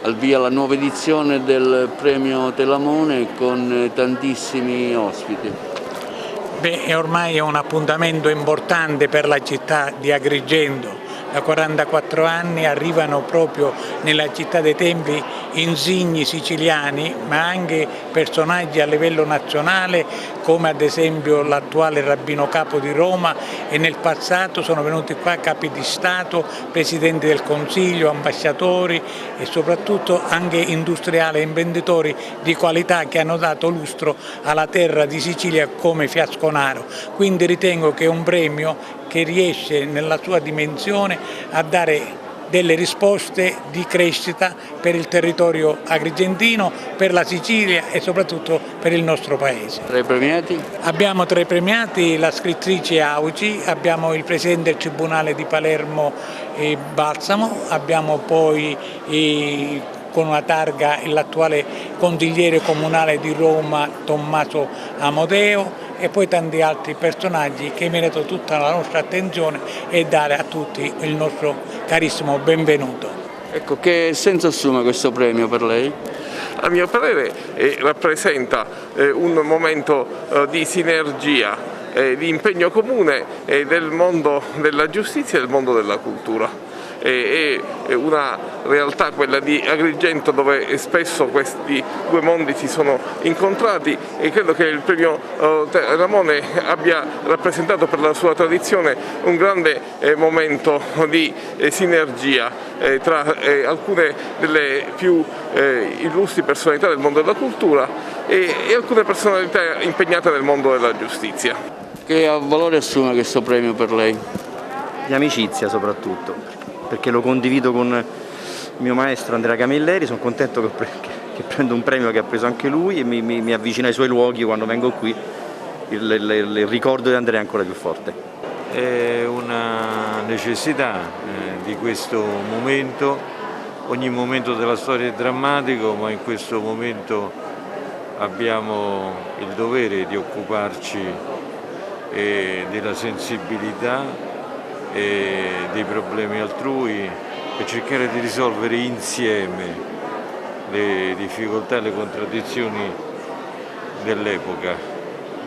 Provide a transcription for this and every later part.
al via la nuova edizione del premio Telamone con tantissimi ospiti. Beh, ormai è un appuntamento importante per la città di Agrigento. Da 44 anni arrivano proprio nella città dei templi insigni siciliani, ma anche personaggi a livello nazionale come ad esempio l'attuale Rabbino Capo di Roma, e nel passato sono venuti qua capi di Stato, presidenti del Consiglio, ambasciatori e soprattutto anche industriali e imprenditori di qualità che hanno dato lustro alla terra di Sicilia come Fiasconaro. Quindi ritengo che è un premio che riesce nella sua dimensione a dare delle risposte di crescita per il territorio agrigentino, per la Sicilia e soprattutto per il nostro paese. Tra i premiati? Abbiamo tra i premiati la scrittrice Auci, abbiamo il presidente del Tribunale di Palermo Balsamo, abbiamo poi con una targa l'attuale consigliere comunale di Roma Tommaso Amodeo e poi tanti altri personaggi che meritano tutta la nostra attenzione e dare a tutti il nostro carissimo benvenuto. Ecco, che senso assume questo premio per lei? A mio parere rappresenta un momento di sinergia, di impegno comune del mondo della giustizia e del mondo della cultura. È una realtà, quella di Agrigento, dove spesso questi due mondi si sono incontrati, e credo che il premio Telamone abbia rappresentato per la sua tradizione un grande momento di sinergia tra alcune delle più illustri personalità del mondo della cultura e alcune personalità impegnate nel mondo della giustizia. Che valore assume questo premio per lei? Di amicizia soprattutto, perché lo condivido con il mio maestro Andrea Camilleri. Sono contento che prendo un premio che ha preso anche lui e mi avvicina ai suoi luoghi. Quando vengo qui il ricordo di Andrea è ancora più forte. È una necessità di questo momento. Ogni momento della storia è drammatico, ma in questo momento abbiamo il dovere di occuparci della sensibilità e dei problemi altrui e cercare di risolvere insieme le difficoltà e le contraddizioni dell'epoca.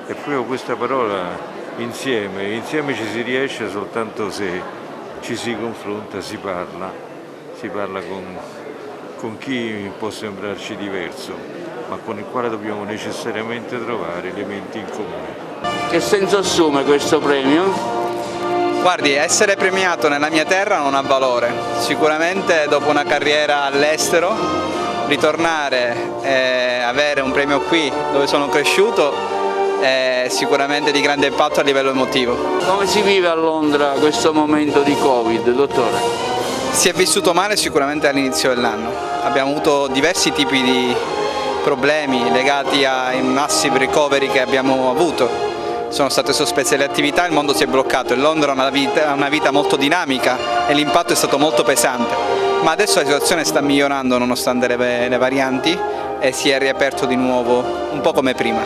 E proprio questa parola insieme ci si riesce soltanto se ci si confronta, si parla con chi può sembrarci diverso, ma con il quale dobbiamo necessariamente trovare elementi in comune. Che senso assume questo premio? Guardi, essere premiato nella mia terra non ha valore. Sicuramente dopo una carriera all'estero, ritornare e avere un premio qui dove sono cresciuto è sicuramente di grande impatto a livello emotivo. Come si vive a Londra questo momento di Covid, dottore? Si è vissuto male sicuramente all'inizio dell'anno. Abbiamo avuto diversi tipi di problemi legati ai massive recovery che abbiamo avuto. Sono state sospese le attività, il mondo si è bloccato e Londra ha una vita molto dinamica e l'impatto è stato molto pesante, ma adesso la situazione sta migliorando nonostante le varianti e si è riaperto di nuovo un po' come prima.